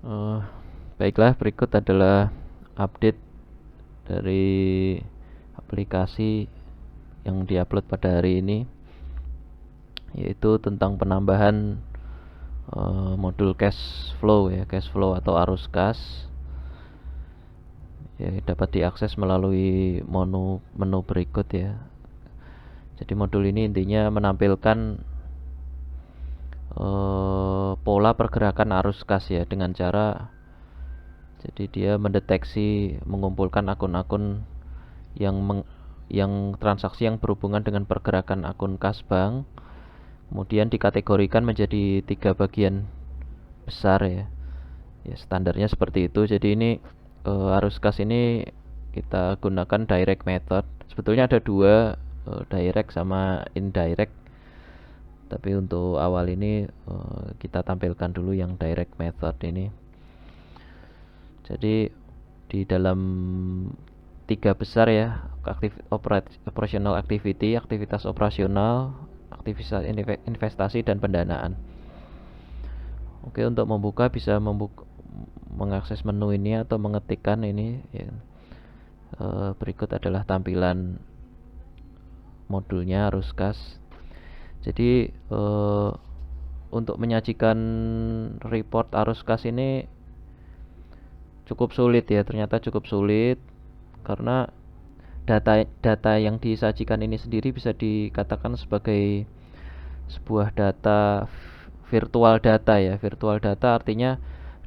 Eh, Baiklah, berikut adalah update dari aplikasi yang diupload pada hari ini, yaitu tentang penambahan modul cash flow ya, cash flow atau arus kas. Ya, dapat diakses melalui menu berikut ya. Jadi modul ini intinya menampilkan pola pergerakan arus kas ya, dengan cara jadi dia mendeteksi, mengumpulkan akun-akun yang yang transaksi yang berhubungan dengan pergerakan akun kas bank, kemudian dikategorikan menjadi 3 bagian besar ya. Ya, standarnya seperti itu. Jadi ini arus kas ini kita gunakan direct method. Sebetulnya ada dua, direct sama indirect. Tapi untuk awal ini kita tampilkan dulu yang direct method ini. Jadi di dalam 3 besar ya, operational activity, aktivitas operasional, aktivitas investasi dan pendanaan. Oke, untuk membuka bisa mengakses menu ini atau mengetikkan ini ya. Berikut adalah tampilan modulnya arus kas. Jadi untuk menyajikan report arus kas ini cukup sulit ya, ternyata cukup sulit karena data yang disajikan ini sendiri bisa dikatakan sebagai sebuah data virtual data ya. Virtual data artinya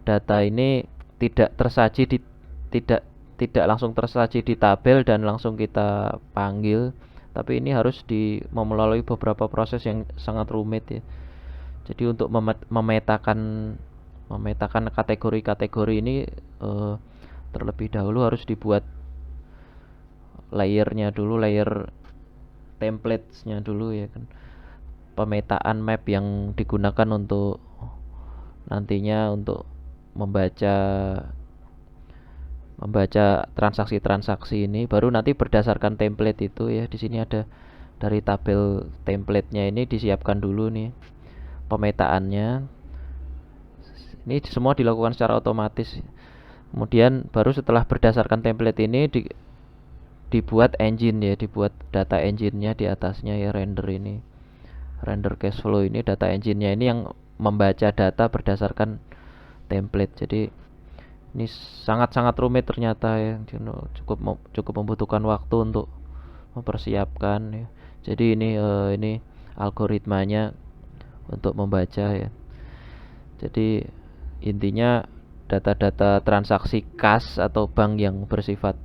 data ini tidak tersaji di tidak tidak langsung tersaji di tabel dan langsung kita panggil, tapi ini harus melalui beberapa proses yang sangat rumit ya. Jadi untuk memetakan kategori-kategori ini terlebih dahulu harus dibuat layernya dulu, layer templatesnya dulu ya kan. Pemetaan map yang digunakan untuk nantinya untuk membaca membaca transaksi-transaksi ini, baru nanti berdasarkan template itu ya. Di sini ada dari tabel templatenya ini disiapkan dulu nih pemetaannya. Ini semua dilakukan secara otomatis. Kemudian baru setelah berdasarkan template ini dibuat engine ya, dibuat data engine-nya di atasnya ya, render ini. Render cash flow ini, data engine-nya ini yang membaca data berdasarkan template. Jadi ini sangat-sangat rumit ternyata ya, cukup membutuhkan waktu untuk mempersiapkan ya. Jadi ini algoritmanya untuk membaca ya. Jadi intinya data-data transaksi kas atau bank yang bersifat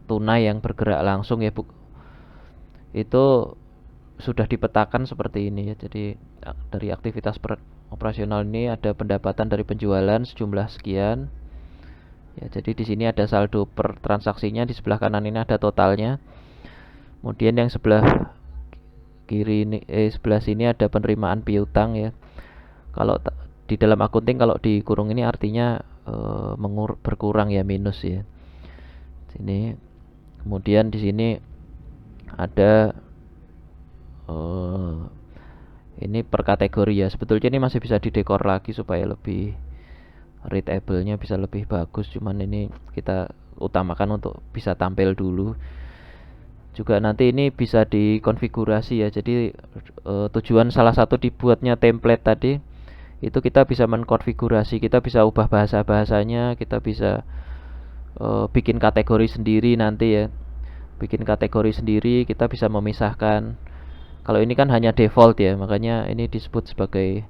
tunai yang bergerak langsung ya Bu, itu sudah dipetakan seperti ini ya. Jadi dari aktivitas operasional ini ada pendapatan dari penjualan sejumlah sekian. Ya, jadi di sini ada saldo per transaksinya, di sebelah kanan ini ada totalnya. Kemudian yang sebelah sini ada penerimaan piutang ya. Kalau di dalam akunting kalau dikurung ini artinya berkurang ya, minus ya. Sini. Kemudian di sini ada ini per kategori ya. Sebetulnya ini masih bisa didekor lagi supaya lebih readable-nya bisa lebih bagus, cuman ini kita utamakan untuk bisa tampil dulu. Juga nanti ini bisa dikonfigurasi ya. Jadi tujuan salah satu dibuatnya template tadi itu kita bisa mengkonfigurasi, kita bisa ubah bahasanya, kita bisa bikin kategori sendiri nanti ya. Bikin kategori sendiri, kita bisa memisahkan. Kalau ini kan hanya default ya, makanya ini disebut sebagai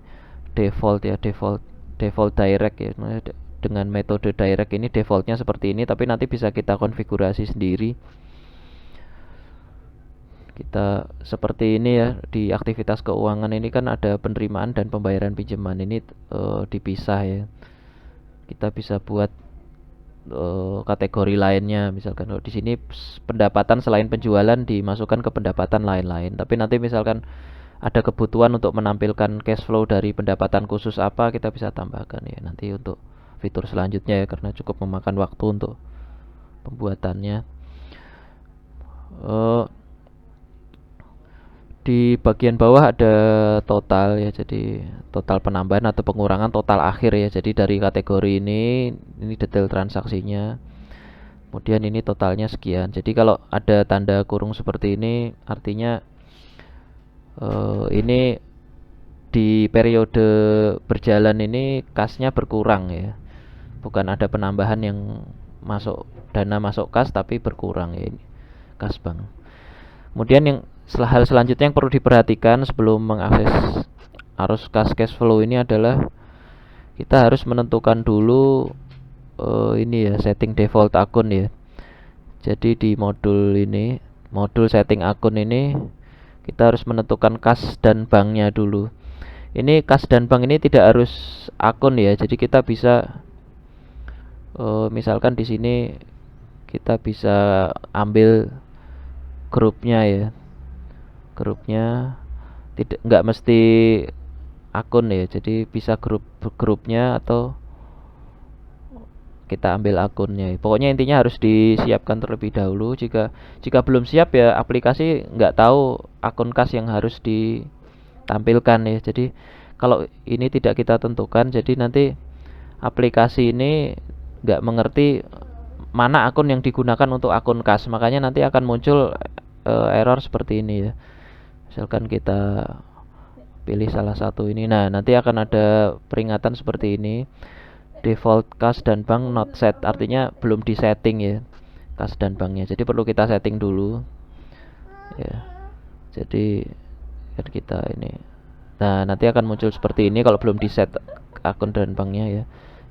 default ya, default direct ya. Dengan metode direct ini defaultnya seperti ini, tapi nanti bisa kita konfigurasi sendiri. Kita seperti ini ya, di aktivitas keuangan ini kan ada penerimaan dan pembayaran pinjaman ini dipisah ya. Kita bisa buat kategori lainnya, misalkan di sini pendapatan selain penjualan dimasukkan ke pendapatan lain-lain. Tapi nanti misalkan ada kebutuhan untuk menampilkan cash flow dari pendapatan khusus apa, kita bisa tambahkan ya nanti untuk fitur selanjutnya ya, karena cukup memakan waktu untuk pembuatannya. Di bagian bawah ada total ya, jadi total penambahan atau pengurangan total akhir ya. Jadi dari kategori ini detail transaksinya. Kemudian ini totalnya sekian. Jadi kalau ada tanda kurung seperti ini artinya ini di periode berjalan ini kasnya berkurang ya. Bukan ada penambahan yang masuk dana masuk kas tapi berkurang ya ini kas bank. Kemudian yang hal selanjutnya yang perlu diperhatikan sebelum mengakses arus kas cash flow ini adalah kita harus menentukan dulu ini ya setting default akun ya. Jadi di modul setting akun ini kita harus menentukan kas dan banknya dulu. Ini kas dan bank ini tidak harus akun ya. Jadi kita bisa misalkan di sini kita bisa ambil grupnya ya. Grupnya nggak mesti akun ya. Jadi bisa grupnya atau kita ambil akunnya. Pokoknya intinya harus disiapkan terlebih dahulu. Jika belum siap ya aplikasi nggak tahu akun kas yang harus ditampilkan ya. Jadi kalau ini tidak kita tentukan, jadi nanti aplikasi ini nggak mengerti mana akun yang digunakan untuk akun kas. Makanya nanti akan muncul error seperti ini ya. Misalkan kita pilih salah satu ini, nah nanti akan ada peringatan seperti ini. Default kas dan bank not set, artinya belum disetting ya kas dan banknya. Jadi perlu kita setting dulu ya. Jadi kan kita ini. Nah, nanti akan muncul seperti ini kalau belum diset akun dan banknya ya.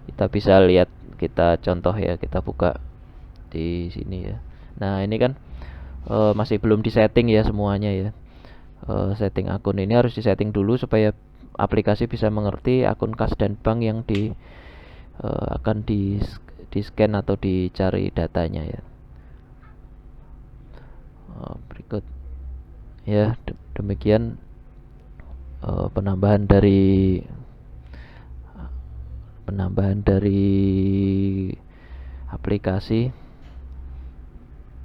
Kita bisa lihat, kita contoh ya, kita buka di sini ya. Nah, ini kan masih belum disetting ya semuanya ya. Setting akun ini harus disetting dulu supaya aplikasi bisa mengerti akun kas dan bank yang akan di scan atau dicari datanya ya. Berikut ya, demikian penambahan dari aplikasi.